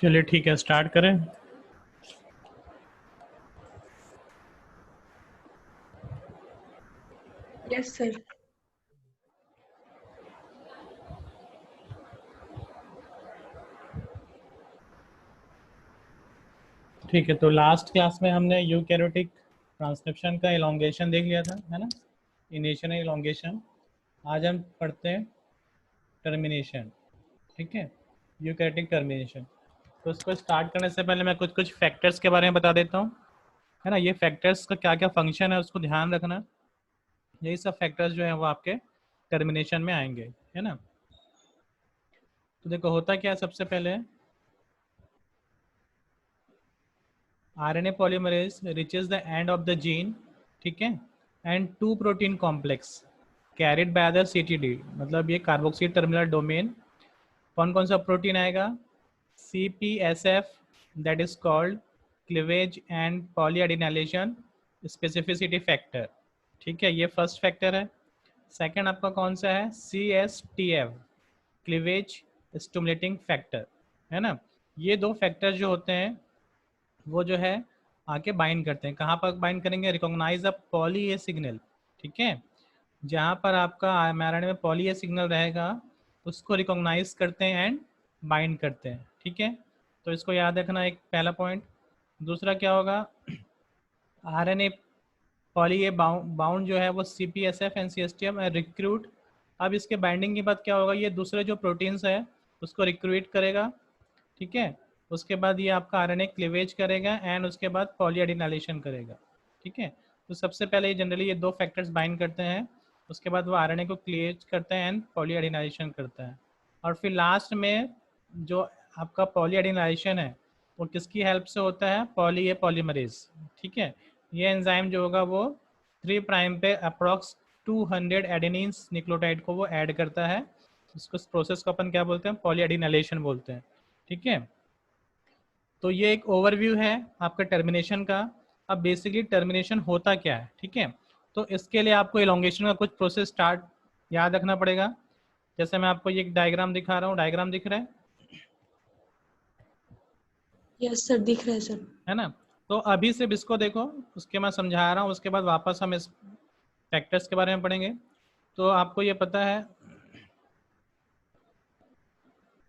चलिए ठीक है, स्टार्ट करें। Yes sir. ठीक है, तो लास्ट क्लास में हमने यूकैरियोटिक ट्रांसक्रिप्शन का इलोंगेशन देख लिया था, है ना। Initial elongation. आज हम पढ़ते हैं टर्मिनेशन। ठीक है, यूकैरियोटिक टर्मिनेशन। तो इसको स्टार्ट करने से पहले मैं कुछ कुछ फैक्टर्स के बारे में बता देता हूँ, है ना। ये फैक्टर्स का क्या क्या फंक्शन है उसको ध्यान रखना। यही सब फैक्टर्स जो है वो आपके टर्मिनेशन में आएंगे, है ना। तो देखो होता क्या है, सबसे पहले RNA polymerase reaches the end of the gene, ठीक है, and two protein complex carried by the CTD, मतलब ये कार्बोक्सिल टर्मिनल डोमेन। कौन कौन सा प्रोटीन आएगा? CPSF, that is called cleavage and polyadenylation specificity factor. ठीक है, ये फर्स्ट फैक्टर है। सेकंड आपका कौन सा है? CSTF, क्लीवेज स्टिमुलेटिंग फैक्टर, है ना। ये दो फैक्टर जो होते हैं वो जो है आके बाइंड करते हैं। कहाँ पर बाइंड करेंगे? Recognize a poly A signal, ठीक है। जहाँ पर आपका एमआरएनए में पॉली ए सिग्नल रहेगा उसको रिकॉग्नाइज करते हैं एंड बाइंड करते हैं, ठीक है। तो इसको याद रखना, एक पहला पॉइंट। दूसरा क्या होगा? आरएनए पॉली ए बाउंड जो है वो CPSF एंड CSTF रिक्रूट। अब इसके बाइंडिंग के बाद क्या होगा? ये दूसरे जो प्रोटीन्स है उसको रिक्रूट करेगा, ठीक है। उसके बाद ये आपका आरएनए क्लीवेज करेगा एंड उसके बाद पॉलीएडिनाइलेशन करेगा, ठीक है। तो सबसे पहले ये जनरली ये दो फैक्टर्स बाइंड करते हैं, उसके बाद वो आरएनए को क्लीवेज करते हैं एंड पॉलीएडिनाइलेशन करता है। और फिर लास्ट में जो आपका पॉलीएडिनाइलेशन है वो किसकी हेल्प से होता है? पॉली ए पॉलीमरेज, ठीक है। ये एंजाइम जो होगा वो 3 प्राइम पे अप्रॉक्स 200 एडेनिन्स न्यूक्लियोटाइड को वो ऐड करता है। इसको प्रोसेस को अपन क्या बोलते हैं? पॉलीएडिनाइलेशन बोलते हैं, ठीक है। तो ये एक ओवरव्यू है आपका टर्मिनेशन का। अब बेसिकली टर्मिनेशन होता क्या है, ठीक है। तो इसके लिए आपको इलोंगेशन का कुछ प्रोसेस स्टार्ट याद रखना पड़ेगा। जैसे मैं आपको ये डायग्राम दिखा रहा हूँ, डायग्राम दिख रहा यस सर, दिख रहा है सर। है ना। तो अभी सिर्फ इसको देखो, उसके मैं समझा रहा हूँ, उसके बाद वापस हम इस फैक्टर्स के बारे में पढ़ेंगे। तो आपको ये पता है,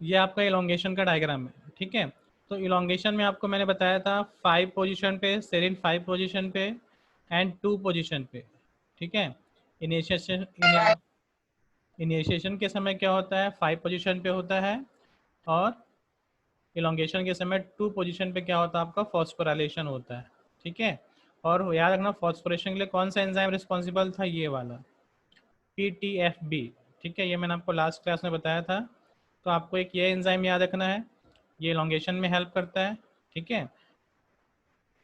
ये आपका इलोंगेशन का डायग्राम है, ठीक है। तो इलोंगेशन में आपको मैंने बताया था 5 पोजीशन पे, सेरीन 5 पोजीशन पे एंड 2 पोजीशन पे, ठीक है। इनिशिएशन इनिशिएशन के समय क्या होता है? 5 पोजीशन पे होता है। और इलोंगेशन के समय 2 पोजीशन पे क्या होता है? आपका फॉस्फोराइलेशन होता है, ठीक है। और याद रखना फॉस्फोरेशन के लिए कौन सा एंजाइम रिस्पॉन्सिबल था? ये वाला PTFB, ठीक है। ये मैंने आपको लास्ट क्लास में बताया था। तो आपको एक ये एंजाइम याद रखना है, ये इलोंगेशन में हेल्प करता है, ठीक है।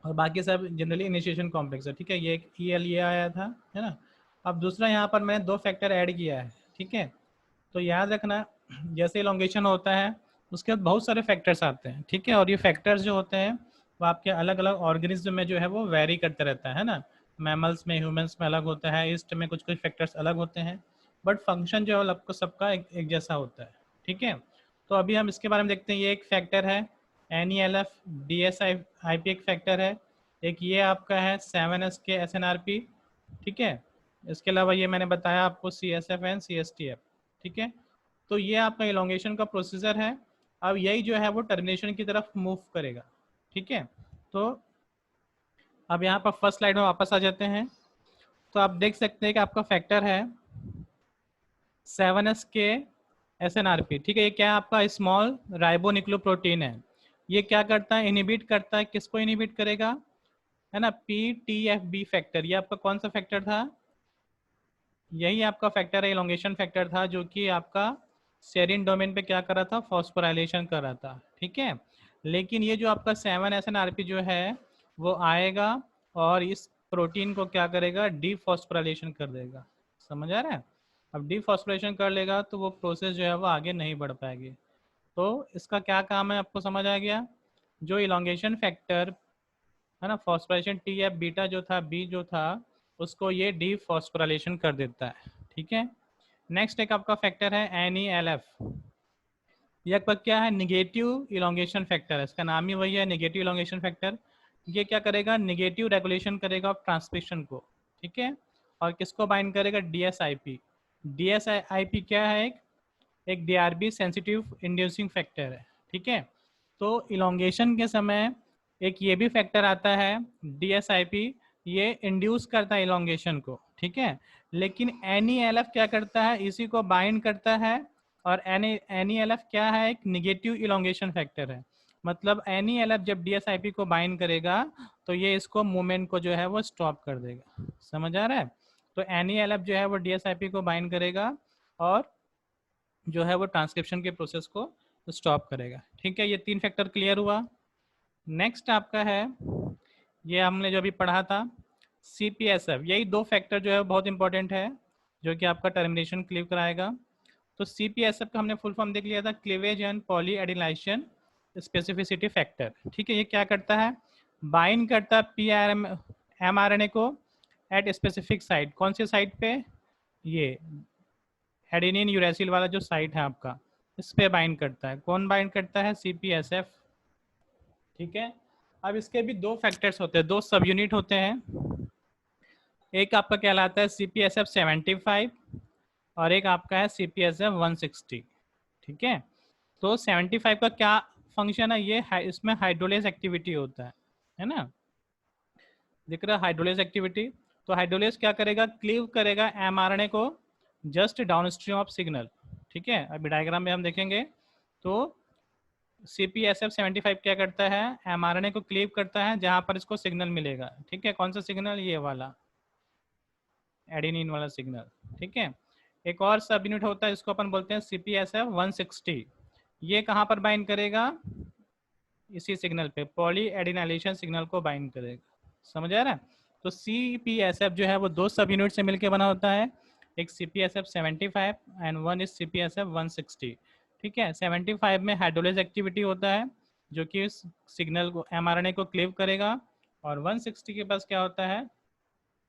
और बाकी सब जनरली इनिशिएशन कॉम्प्लेक्स है, ठीक है। ये एक EL ये आया था, है ना। अब दूसरा यहाँ पर मैंने 2 फैक्टर ऐड किया है, ठीक है। तो याद रखना जैसे इलोंगेशन होता है उसके बाद बहुत सारे फैक्टर्स आते हैं, ठीक है। और ये फैक्टर्स जो होते हैं वो आपके अलग अलग ऑर्गेनिज्म में जो है वो वेरी करते रहता है ना। मैमल्स में, ह्यूमंस में अलग होता है, ईस्ट में कुछ कुछ फैक्टर्स अलग होते हैं, बट फंक्शन जो है आपको सबका एक जैसा होता है, ठीक है। तो अभी हम इसके बारे में देखते हैं। ये एक फैक्टर है NELF DSIP, एक फैक्टर है। एक ये आपका है 7SK SNRP, ठीक है। इसके अलावा ये मैंने बताया आपको CSF एंड CSTF, ठीक है। तो ये आपका इलोंगेशन का प्रोसीजर है। अब यही जो है वो टर्मिनेशन की तरफ मूव करेगा, ठीक है। तो अब यहाँ पर फर्स्ट स्लाइड में वापस आ जाते हैं। तो आप देख सकते हैं कि आपका फैक्टर है 7SK SNRP, ठीक है। ये क्या है? आपका स्मॉल राइबोन्यूक्लियोप्रोटीन है। ये क्या करता है? इनिबिट करता है। किसको इनिबिट करेगा? है ना, PTFB फैक्टर। ये आपका कौन सा फैक्टर था? यही आपका फैक्टर है, इलोंगेशन फैक्टर था, जो कि आपका सेरिन डोमेन पे क्या कर रहा था? फॉस्फोराइलेशन कर रहा था, ठीक है। लेकिन ये जो आपका 7SNRP जो है वो आएगा और इस प्रोटीन को क्या करेगा? डीफॉस्फोराइलेशन कर देगा। समझ आ रहा है? अब डीफॉस्फोराइलेशन कर लेगा तो वो प्रोसेस जो है वो आगे नहीं बढ़ पाएगी। तो इसका क्या काम है आपको समझ आ गया? जो इलोंगेशन फैक्टर है ना, फॉस्फोराइलेशन T या बीटा जो था, बी जो था, उसको ये डीफॉस्फोराइलेशन कर देता है, ठीक है। नेक्स्ट एक आपका फैक्टर है NELF। ये आपका क्या है, निगेटिव इलोंगेशन फैक्टर है, इसका नाम ही वही है, निगेटिव इलोंगेशन फैक्टर। ये क्या करेगा, निगेटिव रेगुलेशन करेगा ऑफ ट्रांसक्रिप्शन को, ठीक है। और किसको बाइंड करेगा, डीएसआईपी। डीएसआईपी क्या है, एक डीआरबी सेंसिटिव इंड्यूसिंग फैक्टर है, ठीक है। तो इलोंगेशन के समय एक ये भी फैक्टर आता है डीएसआईपी, ये इंड्यूस करता है इलोंगेशन को, ठीक है। लेकिन एनईएलएफ क्या करता है, इसी को बाइंड करता है। और एनईएलएफ क्या है, एक निगेटिव इलोंगेशन फैक्टर है। मतलब एनईएलएफ जब डीएसआईपी को बाइंड करेगा तो ये इसको मूवमेंट को जो है वो स्टॉप कर देगा, समझ आ रहा है। तो एनईएलएफ जो है वो डीएसआईपी को बाइंड करेगा और जो है वो ट्रांसक्रिप्शन के प्रोसेस को स्टॉप करेगा, ठीक है। ये 3 फैक्टर क्लियर हुआ। नेक्स्ट आपका है, ये हमने जो अभी पढ़ा था CPSF, यही 2 फैक्टर जो है बहुत इंपॉर्टेंट है जो कि आपका टर्मिनेशन क्लियर कराएगा। तो CPSF का हमने फुल फॉर्म देख लिया था, cleavage and polyadenylation specificity factor, ठीक है। ये क्या करता है, बाइंड करता है mRNA को एट स्पेसिफिक साइट। कौन सी साइट पे, ये एडेनिन यूरेसिल वाला जो साइट है आपका, इस पे बाइंड करता है। कौन बाइंड करता है, CPSF, ठीक है। अब इसके भी 2 फैक्टर्स होते हैं, 2 सब यूनिट होते हैं। एक आपका कहलाता है CPSF 75 और एक आपका है CPSF 160, ठीक है। तो 75 का क्या फंक्शन है, ये इसमें हाइड्रोलेज एक्टिविटी होता है ना, दिख रहा है हाइड्रोलेज एक्टिविटी। तो हाइड्रोलेज क्या करेगा, क्लीव करेगा mRNA को जस्ट डाउनस्ट्रीम ऑफ सिग्नल, ठीक है। अभी डायग्राम में हम देखेंगे। तो CPSF 75 क्या करता है, mRNA को क्लीव करता है जहां पर इसको सिग्नल मिलेगा, ठीक है। कौन सा सिग्नल, ये वाला एडेनिन वाला सिग्नल, ठीक है। एक और सब यूनिट होता है, इसको अपन बोलते हैं CPSF 160। ये कहाँ पर बाइंड करेगा, इसी सिग्नल पे, पॉली एडिनाइलेशन सिग्नल को बाइंड करेगा, समझ आ रहा है। तो CPSF जो है वो 2 सब यूनिट से मिलकर बना होता है, एक CPSF 75 and one is CPSF 160, ठीक है। 75 में हाइड्रोलेज एक्टिविटी होता है जो कि सिग्नल को mRNA को क्लीव करेगा, और 160 के पास क्या होता है,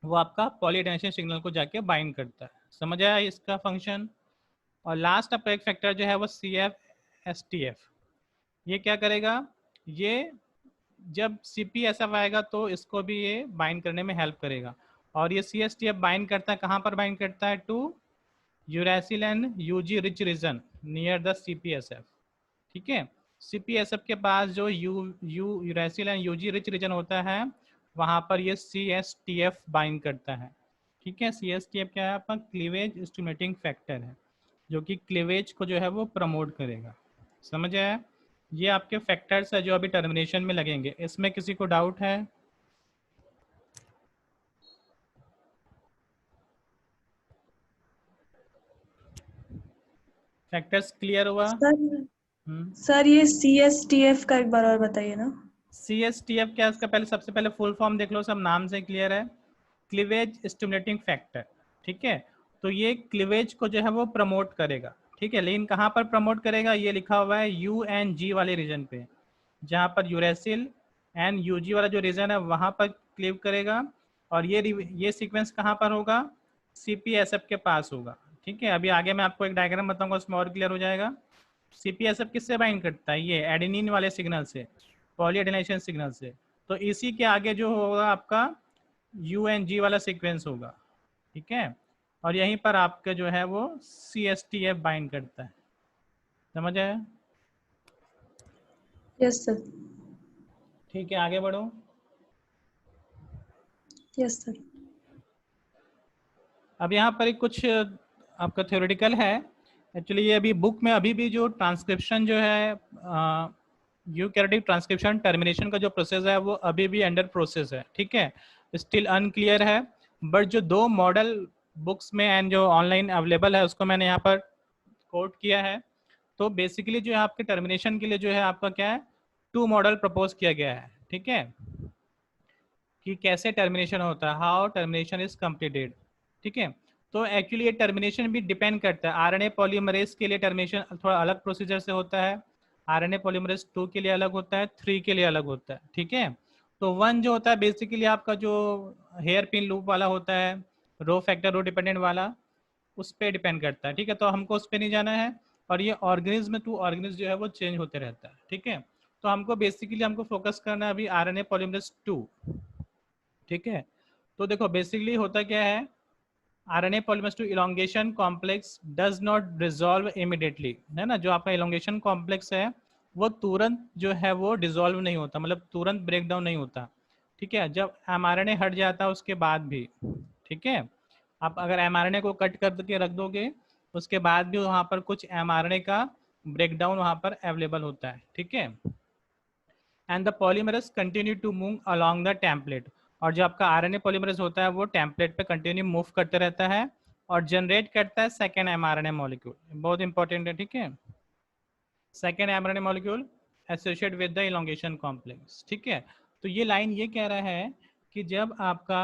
वो आपका पॉली एडिनाइलेशन सिग्नल को जाके बाइंड करता है, समझ आया इसका फंक्शन। और लास्ट आपका एक फैक्टर जो है वो CFSTF, ये क्या करेगा, ये जब CPSF आएगा तो इसको भी ये बाइंड करने में हेल्प करेगा। और ये CSTF बाइंड करता है, कहाँ पर बाइंड करता है, to uracil and UG rich region near the CPSF, ठीक है। CPSF के पास जो uracil and UG rich region होता है वहाँ पर ये CSTF बाइंड करता है, ठीक है। CSTF क्या है, आपका क्लीवेज स्टिमुलेटिंग फैक्टर है जो कि क्लीवेज को जो है वो प्रमोट करेगा, समझ आया। ये आपके फैक्टर्स है जो अभी टर्मिनेशन में लगेंगे। इसमें किसी को डाउट है, फैक्टर्स क्लियर हुआ। सर ये CSTF का एक बार और बताइए ना। CSTF क्या है, इसका पहले सबसे पहले फुल फॉर्म देख लो, सब नाम से क्लियर है, क्लीवेज स्टिमुलेटिंग फैक्टर, ठीक है। तो ये क्लीवेज को जो है वो प्रमोट करेगा, ठीक है। लेकिन कहाँ पर प्रमोट करेगा, ये लिखा हुआ है UNG वाले रीजन पे, जहाँ पर यूरेसिल एंड UG वाला जो रीजन है वहाँ पर क्लीव करेगा। और ये सीक्वेंस कहाँ पर होगा, CPSF के पास होगा, ठीक है। अभी आगे मैं आपको एक डायग्राम बताऊंगा, उसमें और क्लियर हो जाएगा। CPSF किससे बाइंड करता है, ये एडेनिन वाले सिग्नल से, पॉली एडिनाइलेशन सिग्नल से। तो इसी के आगे जो होगा आपका UNG वाला सीक्वेंस होगा, ठीक है। और यहीं पर आपका जो है वो CSTF बाइंड करता है, समझ आया। Yes sir. ठीक है, आगे बढ़ो। Yes sir. अब यहाँ पर एक कुछ आपका थ्योरेटिकल है। एक्चुअली ये अभी बुक में अभी भी जो ट्रांसक्रिप्शन जो है यूकैरियोटिक ट्रांसक्रिप्शन टर्मिनेशन का जो प्रोसेस है वो अभी भी अंडर प्रोसेस है, ठीक है, स्टिल अनक्लियर है। बट जो 2 मॉडल बुक्स में एंड जो ऑनलाइन अवेलेबल है उसको मैंने यहाँ पर कोट किया है। तो बेसिकली जो है आपके टर्मिनेशन के लिए जो है आपका क्या है, 2 मॉडल प्रपोज किया गया है, ठीक है, कि कैसे टर्मिनेशन होता है, हाउ टर्मिनेशन इज कंप्लीटेड, ठीक है। तो एक्चुअली ये टर्मिनेशन भी डिपेंड करता है, RNA पॉलीमरेज के लिए टर्मिनेशन थोड़ा अलग प्रोसीजर से होता है, RNA पॉलीमरेज 2 के लिए अलग होता है, 3 के लिए अलग होता है, ठीक है। तो 1 जो होता है बेसिकली आपका जो हेयर पिन लूप वाला होता है, रो फैक्टर रो डिपेंडेंट वाला, उस पर डिपेंड करता है, ठीक है। तो हमको उस पर नहीं जाना है, और ये ऑर्गेनिज्म टू ऑर्गेनिज्म जो है वो चेंज होते रहता है, ठीक है। तो हमको बेसिकली हमको फोकस करना है अभी आरएनए पॉलीमरेज 2, ठीक है। तो देखो बेसिकली होता क्या है, RNA polymerase 2 elongation complex does not dissolve immediately, है ना। जो आपका इलोंगेशन कॉम्प्लेक्स है वो तुरंत जो है वो डिसॉल्व नहीं होता, मतलब तुरंत ब्रेक डाउन नहीं होता, ठीक है। जब एमआरएनए हट जाता है उसके बाद भी, ठीक है। आप अगर एमआरएनए को कट करके रख दोगे उसके बाद भी वहाँ पर कुछ एमआरएनए का ब्रेकडाउन वहाँ पर अवेलेबल होता है, ठीक है। And the polymerase continue to move along the template, और जो आपका आरएनए पॉलीमरेज होता है वो टेम्पलेट पे कंटिन्यू मूव करते रहता है और जनरेट करता है सेकेंड एमआरएनए मॉलिक्यूल, बहुत इंपॉर्टेंट है, ठीक है। Second mRNA molecule associate with the elongation complex, ठीक है। तो ये लाइन ये कह रहा है कि जब आपका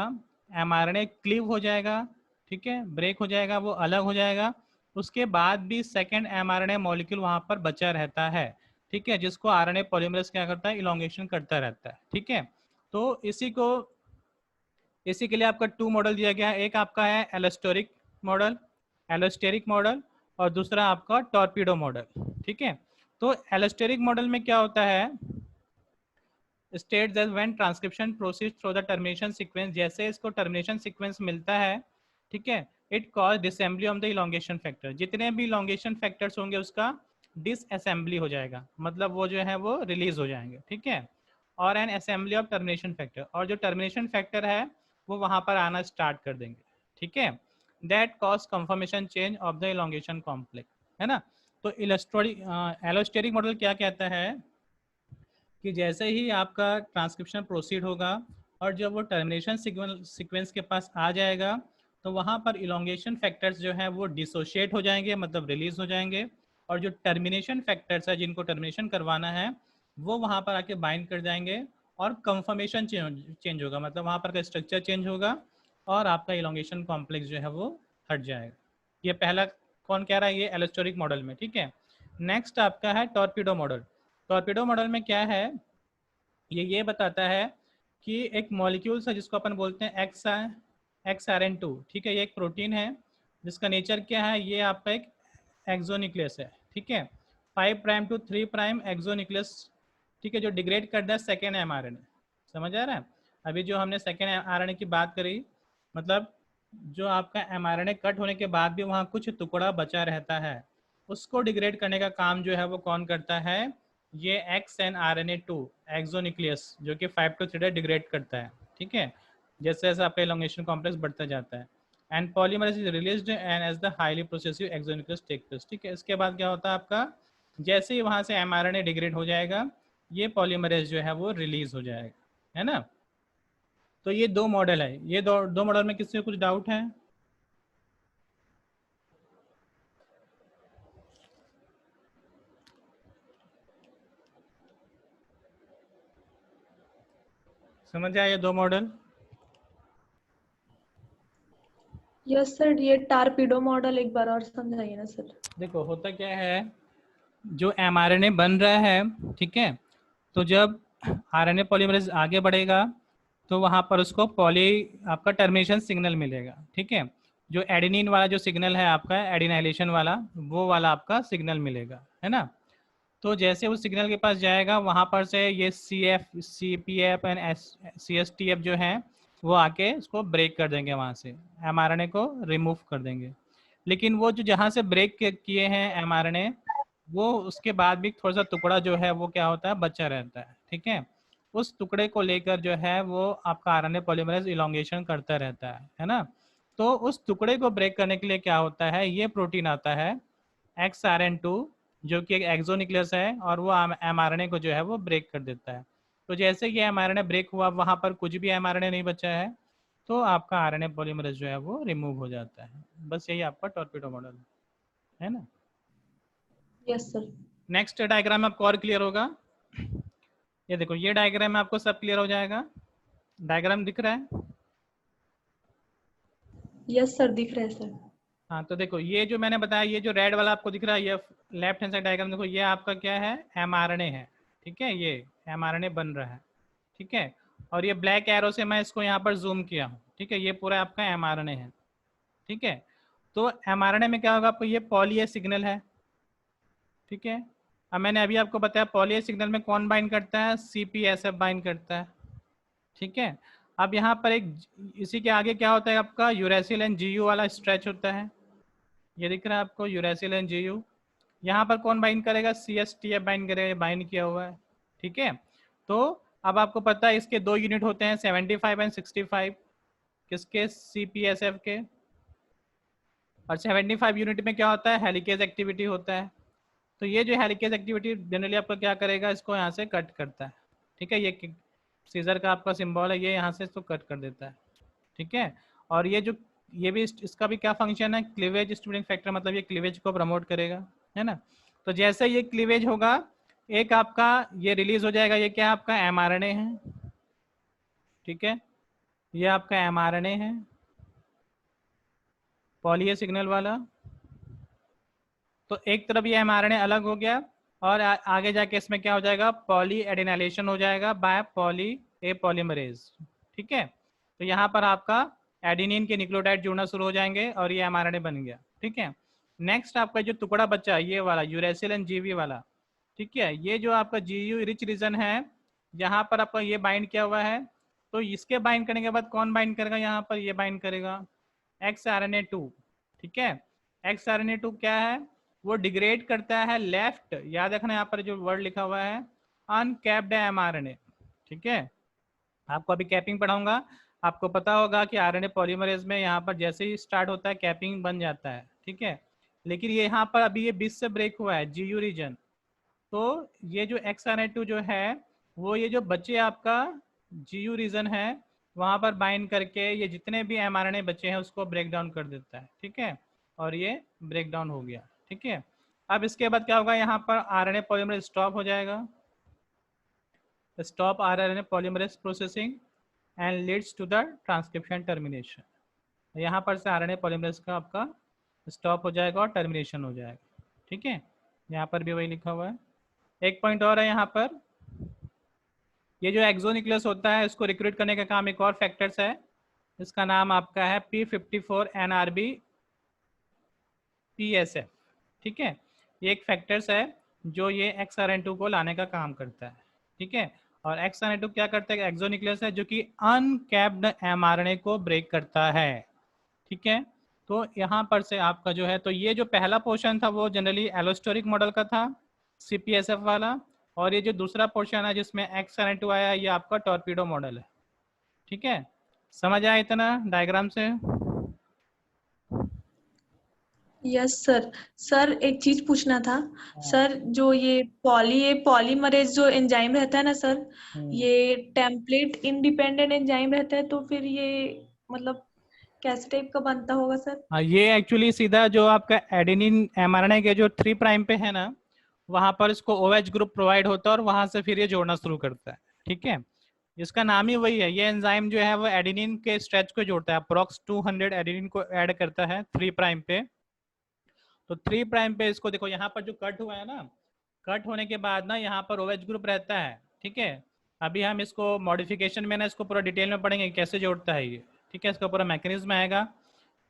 एमआरएनए क्लीव हो जाएगा, ठीक है, ब्रेक हो जाएगा, वो अलग हो जाएगा, उसके बाद भी सेकेंड एमआरएनए मॉलिक्यूल वहाँ पर बचा रहता है, ठीक है, जिसको आरएनए पॉलीमरेज क्या करता है, इलोंगेशन करता रहता है, ठीक है। तो इसी के लिए आपका 2 मॉडल दिया गया है, एक आपका है एलोस्टेरिक मॉडल और दूसरा आपका टॉर्पीडो मॉडल, ठीक है। तो एलोस्टेरिक मॉडल में क्या होता है, state that when transcription proceed through the termination sequence, जैसे इसको टर्मिनेशन सीक्वेंस मिलता है, ठीक है, it cause disassembly of the elongation factor, जितने भी इलोंगेशन फैक्टर्स होंगे उसका डिसअसेंबली हो जाएगा, मतलब वो जो है वो रिलीज हो जाएंगे, ठीक है। और N assembly of termination factor, और जो टर्मिनेशन फैक्टर है वो वहाँ पर आना स्टार्ट कर देंगे, ठीक है। That cause conformation change of the elongation complex, है ना। तो एलोस्टेरिक मॉडल क्या कहता है कि जैसे ही आपका ट्रांसक्रिप्शन प्रोसीड होगा और जब वो टर्मिनेशन सीक्वेंस के पास आ जाएगा तो वहाँ पर इलोंगेशन फैक्टर्स जो है वो डिसोशिएट हो जाएंगे, मतलब रिलीज हो जाएंगे, और जो टर्मिनेशन फैक्टर्स है जिनको टर्मिनेशन करवाना है वो वहाँ पर आके बाइंड कर जाएंगे और कंफर्मेशन चेंज होगा, मतलब वहाँ पर का स्ट्रक्चर चेंज होगा और आपका इलोंगेशन कॉम्प्लेक्स जो है वो हट जाएगा। ये पहला कौन कह रहा है, ये एलोस्टेरिक मॉडल में, ठीक है। नेक्स्ट आपका है टॉर्पीडो मॉडल। टॉर्पीडो मॉडल में क्या है, ये बताता है कि एक मॉलिक्यूल्स है जिसको अपन बोलते हैं XRN2, ठीक है। ये एक प्रोटीन है जिसका नेचर क्या है, ये आपका एक एक्सोन्यूक्लियस है, ठीक है। 5 प्राइम टू 3 प्राइम एक्सोन्यूक्लियस, ठीक है, जो डिग्रेड करता है सेकेंड एमआरएनए, समझ आ रहा है। अभी जो हमने सेकेंड एमआरएनए की बात करी, मतलब जो आपका एमआरएनए कट होने के बाद भी वहाँ कुछ टुकड़ा बचा रहता है, उसको डिग्रेड करने का काम जो है वो कौन करता है, ये XNRNA2 एक्सोन्यूक्लियस, जो कि 5 to 3 डिग्रेड करता है, ठीक है, जैसे जैसे आपका इलोंगेशन कॉम्प्लेक्स बढ़ता जाता है। And polymerase is released and as the highly processive exonuclease take place, ठीक है। इसके बाद क्या होता है आपका, जैसे ही वहाँ से एमआरएनए डिग्रेड हो जाएगा ये पॉलीमरेज जो है वो रिलीज हो जाएगा, है ना। तो ये 2 मॉडल है, ये दो मॉडल में किसी को कुछ डाउट है? समझ आया ये 2 मॉडल? यस सर, ये टारपीडो मॉडल एक बार और समझाइए ना सर। देखो होता क्या है, जो एमआरएनए बन रहा है, ठीक है, तो जब आरएनए पॉलीमरेज आगे बढ़ेगा तो वहाँ पर उसको आपका टर्मिनेशन सिग्नल मिलेगा, ठीक है। जो एडेनिन वाला जो सिग्नल है आपका एडिनाइलेशन वाला, वो वाला आपका सिग्नल मिलेगा, है ना। तो जैसे उस सिग्नल के पास जाएगा वहाँ पर से ये CPF एंड CSTF जो है वो आके उसको ब्रेक कर देंगे, वहाँ से एमआरएनए को रिमूव कर देंगे। लेकिन वो जो जहाँ से ब्रेक किए हैं एमआरएनए, वो उसके बाद भी थोड़ा सा टुकड़ा जो है वो क्या होता है, बचा रहता है, ठीक है। उस टुकड़े को लेकर जो है वो आपका आरएनए पॉलीमरेज इलोंगेशन करता रहता है ना। तो उस टुकड़े को ब्रेक करने के लिए क्या होता है, ये प्रोटीन आता है XRN2, जो कि एक एक्सोन्यूक्लियस है, और वो एमआरएनए को जो है वो ब्रेक कर देता है। तो जैसे ये एमआरएनए ब्रेक हुआ, वहाँ पर कुछ भी एमआरएनए नहीं बचा है, तो आपका आरएनए पॉलीमरेज जो है वो रिमूव हो जाता है। बस यही आपका टॉर्पीडो मॉडल है ना। Yes sir. नेक्स्ट डायग्राम आपको और क्लियर होगा। ये देखो, ये डायग्राम में आपको सब क्लियर हो जाएगा। डायग्राम दिख रहा है? यस सर, दिख रहा है सर। हाँ, तो देखो ये जो मैंने बताया, ये जो रेड वाला आपको दिख रहा है, ये लेफ्ट हैंड साइड डायग्राम देखो, ये आपका क्या है, एमआरएनए है, ठीक है, ये एमआरएनए बन रहा है, ठीक है। और ये ब्लैक एरो से मैं इसको यहाँ पर जूम किया हूँ, ठीक है, ये पूरा आपका एमआरएनए है, ठीक है। तो एमआरएनए में क्या होगा, आपको ये पॉली ए सिग्नल है, ठीक है। अब मैंने अभी आपको बताया पॉली ए सिग्नल में कौन बाइंड करता है, CPSF बाइंड करता है। ठीक है। अब यहाँ पर एक इसी के आगे क्या होता है आपका यूरेसिल एंड GU वाला स्ट्रेच होता है, ये दिख रहा है आपको यूरेसिल एंड GU। यहाँ पर कौन बाइंड करेगा, CSTF बाइंड करेगा, बाइंड किया हुआ है। ठीक है। तो अब आपको पता है इसके दो यूनिट होते हैं 75 एंड 65, किसके, CPSF के। और 75 यूनिट में क्या होता है, हेलिकेज एक्टिविटी होता है। तो ये जो हेलिकेज एक्टिविटी जनरली आपका क्या करेगा, इसको यहाँ से कट करता है। ठीक है, ये सीजर का आपका सिंबल है, ये यहाँ से इसको कट कर देता है। ठीक है। और ये जो ये भी इसका भी क्या फंक्शन है, क्लीवेज स्टिमुलेटिंग फैक्टर, मतलब ये क्लीवेज को प्रमोट करेगा, है ना। तो जैसे ये क्लीवेज होगा, एक आपका ये रिलीज हो जाएगा, ये क्या आपका mRNA है। ठीक है, ये आपका mRNA है, पॉली ए सिग्नल वाला। तो एक तरफ ये mRNA अलग हो गया, और आगे जाके इसमें क्या हो जाएगा, पॉली एडिनाइलेशन हो जाएगा बाय पॉली ए पॉलीमरेज। ठीक है। तो यहाँ पर आपका एडेनिन के न्यूक्लियोटाइड जुड़ना शुरू हो जाएंगे और ये mRNA बन गया। ठीक है। नेक्स्ट आपका जो टुकड़ा बचा ये वाला यूरेसिल एंड GV वाला। ठीक है, ये जो आपका GU रिच रीजन है, यहाँ पर आपका ये बाइंड किया हुआ है। तो इसके बाइंड करने के बाद कौन बाइंड करेगा, यहाँ पर ये बाइंड करेगा XRNA2। ठीक है, XRNA2 क्या है, वो डिग्रेड करता है लेफ्ट, याद रखना यहाँ पर जो वर्ड लिखा हुआ है अनकैप्ड mRNA। ठीक है, आपको अभी कैपिंग पढ़ाऊंगा, आपको पता होगा कि RNA पॉलीमरेज में यहाँ पर जैसे ही स्टार्ट होता है कैपिंग बन जाता है। ठीक है, लेकिन ये यहाँ पर अभी ये बीच से ब्रेक हुआ है GU रीजन। तो ये जो XRNA2 जो है वो ये जो बचे आपका GU रीजन है वहाँ पर बाइंड करके ये जितने भी mRNA बचे हैं उसको ब्रेक डाउन कर देता है। ठीक है, और ये ब्रेक डाउन हो गया। ठीक है, अब इसके बाद क्या होगा, यहाँ पर RNA पॉलीमरेज स्टॉप हो जाएगा, stop RNA polymerase processing and leads to the transcription termination. यहाँ पर से RNA पॉलीमरेज का आपका स्टॉप हो जाएगा और टर्मिनेशन हो जाएगा। ठीक है, यहाँ पर भी वही लिखा हुआ है। एक पॉइंट और है यहाँ पर, ये जो एक्सोन्यूक्लियस होता है इसको रिक्रूट करने का काम एक और फैक्टर्स है, इसका नाम आपका है P54 NRB PSF। ठीक है, ये एक फैक्टर्स है जो ये XRN2 को लाने का काम करता है। ठीक है, और XRN2 क्या करता है, एक्सोन्यूक्लियस है जो कि अनकैप्ड mRNA को ब्रेक करता है। ठीक है, तो यहाँ पर से आपका जो है, तो ये जो पहला पोर्शन था वो जनरली एलोस्टोरिक मॉडल का था CPSF वाला, और ये जो दूसरा पोर्शन है जिसमें XRN2 आया ये आपका टॉर्पीडो मॉडल है। ठीक है, समझ आया इतना डायग्राम से। Yes sir. सर एक चीज पूछना था हाँ। सर, जो ये पॉलीमरेज जो एंजाइम रहता है ना सर, हम्म। ये टेम्पलेट इंडिपेंडेंट एंजाइम रहता है, तो फिर ये मतलब कैसे टाइप का बनता होगा सर? हाँ, ये एक्चुअली सीधा जो आपका एडेनिन mRNA के जो 3 प्राइम पे है ना, वहां पर इसको OH ग्रुप प्रोवाइड होता है और वहां से फिर ये जोड़ना शुरू करता है। ठीक है, इसका नाम ही वही है, ये एंजाइम जो है वो एडेनिन के स्ट्रेच को जोड़ता है, अप्रोक्स 200 एडेनिन को ऐड करता है 3 प्राइम पे। तो 3 प्राइम पे इसको देखो, यहाँ पर जो कट हुआ है ना, कट होने के बाद ना यहाँ पर OH ग्रुप रहता है। ठीक है, अभी हम इसको मॉडिफिकेशन में ना इसको पूरा डिटेल में पढ़ेंगे कैसे जोड़ता है ये। ठीक है, इसका पूरा मैकेनिज्म आएगा।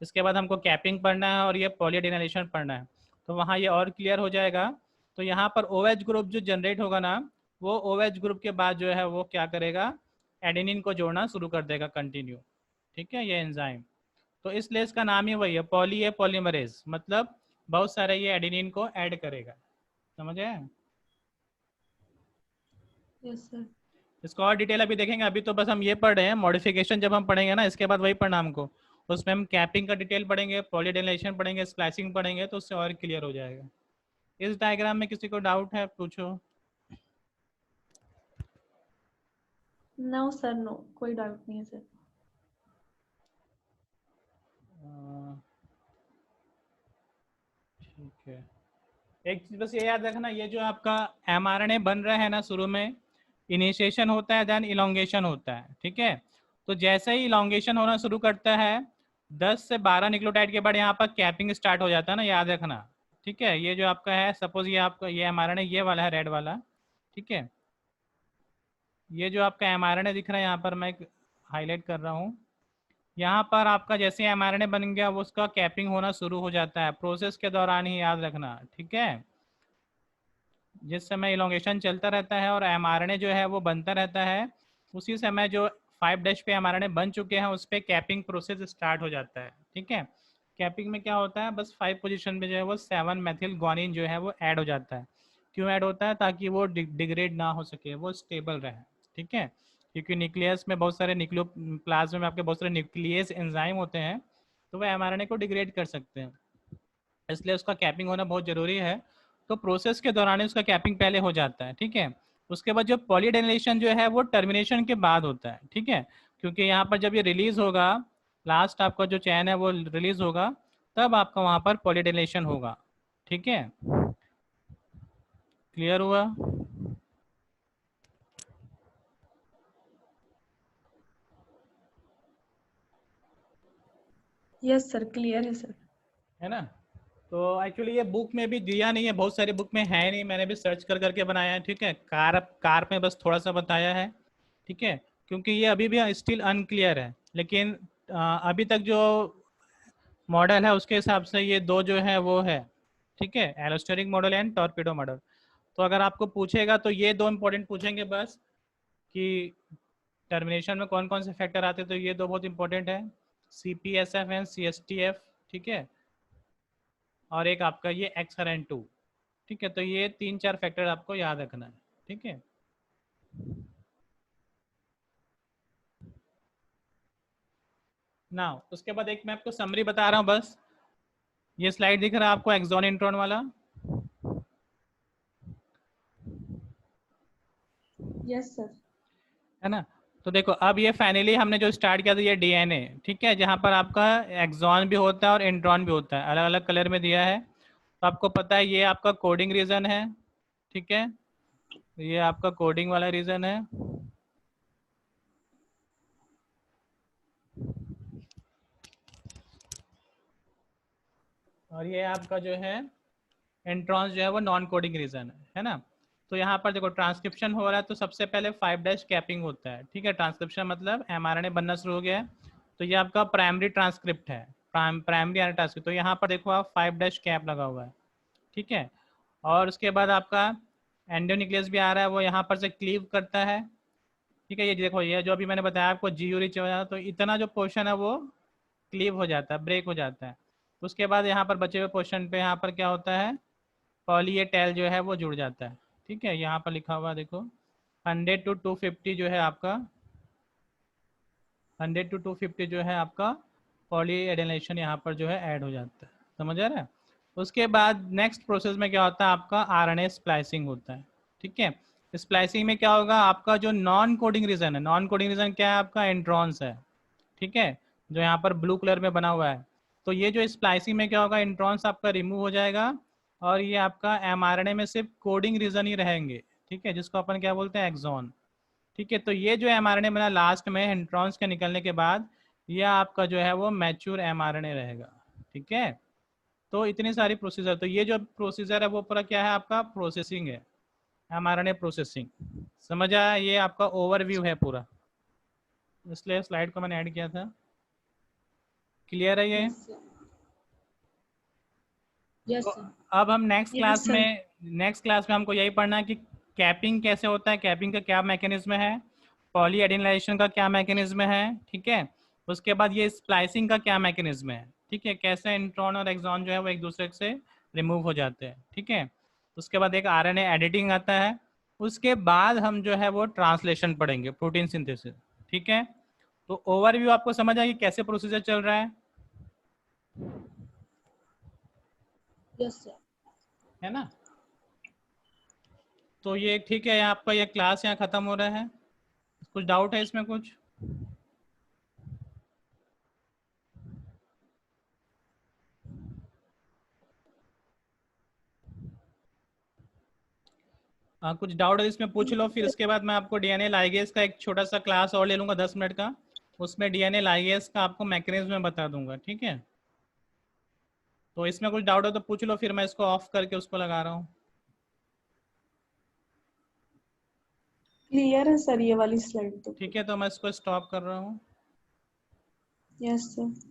इसके बाद हमको कैपिंग पढ़ना है और ये पॉलीडेनाइलेशन पढ़ना है, तो वहाँ ये और क्लियर हो जाएगा। तो यहाँ पर OH ग्रुप जो जनरेट होगा ना, वो OH ग्रुप के बाद जो है वो क्या करेगा, एडेनिन को जोड़ना शुरू कर देगा कंटिन्यू। ठीक है, ये एंजाइम, तो इसलिए इसका नाम ही वही है पॉली ए पॉलीमरेज, मतलब बहुत सारे ये एडेनिन को ऐड करेगा। समझ आया? Yes sir. इसको और डिटेल अभी देखेंगे, अभी तो बस हम ये पढ़ रहे हैं, मॉडिफिकेशन जब हम पढ़ेंगे ना इसके बाद वही पढ़ना हमको, उसमें हम कैपिंग का डिटेल पढ़ेंगे, पॉलीडेनाइलेशन पढ़ेंगे, स्प्लाइसिंग पढ़ेंगे, तो उससे और क्लियर हो जाएगा। इस डायग्राम में किसी को डाउट है पूछो। नो सर, नो, कोई डाउट नहीं है सर। ठीक है, एक चीज बस ये याद रखना, ये जो आपका mRNA बन रहा है ना, शुरू में इनिशिएशन होता है देन इलोंगेशन होता है। ठीक है, तो जैसे ही इलोंगेशन होना शुरू करता है 10 से 12 न्यूक्लियोटाइड के बाद यहाँ पर कैपिंग स्टार्ट हो जाता है ना, याद रखना। ठीक है, ये जो आपका है, सपोज ये आपका ये mRNA ये वाला है रेड वाला। ठीक है, ये जो आपका mRNA दिख रहा है यहाँ पर मैं हाईलाइट कर रहा हूँ, यहाँ पर आपका जैसे mRNA बन गया वो उसका कैपिंग होना शुरू हो जाता है प्रोसेस के दौरान ही, याद रखना। ठीक है, जिस समय इलोंगेशन चलता रहता है और mRNA जो है वो बनता रहता है, उसी समय जो 5' पे mRNA बन चुके हैं उस पर कैपिंग प्रोसेस स्टार्ट हो जाता है। ठीक है, कैपिंग में क्या होता है, बस 5 पोजीशन पे जो है वो 7 मेथिल ग्वानिन जो है वो ऐड हो जाता है। क्यों ऐड होता है? ताकि वो डिग्रेड ना हो सके, वो स्टेबल रहे। ठीक है, क्योंकि न्यूक्लियस में बहुत सारे प्लाज्मा में आपके बहुत सारे न्यूक्लियस एंजाइम होते हैं, तो वह mRNA को डिग्रेड कर सकते हैं, इसलिए उसका कैपिंग होना बहुत ज़रूरी है। तो प्रोसेस के दौरान उसका कैपिंग पहले हो जाता है। ठीक है, उसके बाद जो पॉलीडेनाइलेशन जो है वो टर्मिनेशन के बाद होता है। ठीक है, क्योंकि यहाँ पर जब ये रिलीज होगा, लास्ट आपका जो चैन है वो रिलीज होगा, तब आपका वहाँ पर पॉलीडेनाइलेशन होगा। ठीक है, क्लियर हुआ? यस सर, क्लियर है सर। है ना? तो एक्चुअली ये बुक में भी दिया नहीं है, बहुत सारी बुक में है नहीं, मैंने भी सर्च कर करके बनाया है। ठीक है, कार में बस थोड़ा सा बताया है। ठीक है, क्योंकि ये अभी भी स्टिल अनक्लियर है, लेकिन अभी तक जो मॉडल है उसके हिसाब से ये दो जो है वो है। ठीक है, allosteric model and torpedo model. तो अगर आपको पूछेगा तो ये दो इंपॉर्टेंट पूछेंगे बस, कि टर्मिनेशन में कौन कौन से फैक्टर आते हैं, तो ये दो बहुत इंपॉर्टेंट है, CPSF एंड CSTF। ठीक है, और एक आपका ये XRN2। ठीक है, तो ये 3-4 फैक्टर आपको याद रखना है। ठीक है, ना उसके बाद एक मैं आपको समरी बता रहा हूँ बस। ये स्लाइड दिख रहा है आपको, एक्सॉन इंट्रॉन वाला? Yes sir. है ना? तो देखो, अब ये फाइनली हमने जो स्टार्ट किया था ये DNA। ठीक है, जहाँ पर आपका एक्सॉन भी होता है और इंट्रॉन भी होता है, अलग अलग कलर में दिया है। तो आपको पता है ये आपका कोडिंग रीजन है। ठीक है, ये आपका कोडिंग वाला रीजन है। और ये आपका जो है इंट्रॉन्स जो है वो नॉन कोडिंग रीजन है ना? तो यहाँ पर देखो ट्रांसक्रिप्शन हो रहा है, तो सबसे पहले 5' कैपिंग होता है। ठीक है, ट्रांसक्रिप्शन मतलब mRNA बनना शुरू हो गया है, तो ये आपका प्राइमरी ट्रांसक्रिप्ट है, प्राइमरी RNA ट्रांसक्रिप्ट। तो यहाँ पर देखो आप 5' कैप लगा हुआ है। ठीक है, और उसके बाद आपका एंडोन्यूक्लियस भी आ रहा है, वो यहाँ पर से क्लीव करता है। ठीक है, ये देखो, ये जो अभी मैंने बताया आपको GU रिच हो जाता है, तो इतना जो पोर्शन है वो क्लीव हो जाता है, ब्रेक हो जाता है। उसके बाद यहाँ पर बचे हुए पोर्शन पे यहाँ पर क्या होता है, पॉली ए टेल जो है वो जुड़ जाता है। ठीक है, यहाँ पर लिखा हुआ देखो 100 to 250 जो है आपका, 100 to 250 जो है आपका पॉली एडेनाइलेशन यहाँ पर जो है ऐड हो जाता है। समझ आ रहा है? उसके बाद नेक्स्ट प्रोसेस में क्या होता है, आपका RNA स्प्लाइसिंग होता है। ठीक है, स्प्लाइसिंग में क्या होगा, आपका जो नॉन कोडिंग रीजन है, नॉन कोडिंग रीजन क्या है, आपका इंट्रॉन्स है। ठीक है, जो यहाँ पर ब्लू कलर में बना हुआ है। तो ये जो स्प्लाइसिंग में क्या होगा, इंट्रॉन्स आपका रिमूव हो जाएगा, और ये आपका mRNA में सिर्फ कोडिंग रीजन ही रहेंगे। ठीक है, जिसको अपन क्या बोलते हैं, एक्सॉन। ठीक है, तो ये जो mRNA बना लास्ट में इंट्रॉन्स के निकलने के बाद, ये आपका जो है वो मैच्योर mRNA रहेगा। ठीक है, तो इतनी सारी प्रोसीजर, तो ये जो प्रोसीजर है वो पूरा क्या है, आपका प्रोसेसिंग है, mRNA प्रोसेसिंग। समझ आया? ये आपका ओवरव्यू है पूरा, इसलिए स्लाइड को मैंने ऐड किया था। क्लियर है ये? Yes sir. यस तो सर। अब हम यस सर। नेक्स्ट क्लास में हमको यही पढ़ना है कि कैपिंग कैसे होता है, कैपिंग का क्या मैकेनिज्म है, पॉली एडिनलाइजेशन का क्या मैकेनिज्म है। ठीक है, उसके बाद ये स्प्लाइसिंग का क्या मैकेनिज्म है। ठीक है, कैसे इंट्रॉन और एक्सॉन जो है वो एक दूसरे से रिमूव हो जाते हैं। ठीक है, उसके बाद एक RNA एडिटिंग आता है। उसके बाद हम जो है वो ट्रांसलेशन पढ़ेंगे, प्रोटीन सिंथेसिस। ठीक है, तो ओवरव्यू आपको समझ आएगी कैसे प्रोसीजर चल रहा यस सर। है ना? तो ये ठीक है, आपका ये क्लास यहाँ ख़त्म हो रहा है। कुछ डाउट है इसमें कुछ? हाँ, कुछ डाउट है इसमें पूछ लो, फिर इसके बाद मैं आपको DNA लाइगेज का एक छोटा सा क्लास और ले लूँगा 10 मिनट का, उसमें DNA लाइगेज का आपको मैकेनिज्म में बता दूंगा। ठीक है, तो इसमें कुछ डाउट हो तो पूछ लो, फिर मैं इसको ऑफ करके उसको लगा रहा हूँ। क्लियर है सर ये वाली स्लाइड तो ठीक पूरी। है, तो मैं इसको स्टॉप कर रहा हूँ। Yes sir.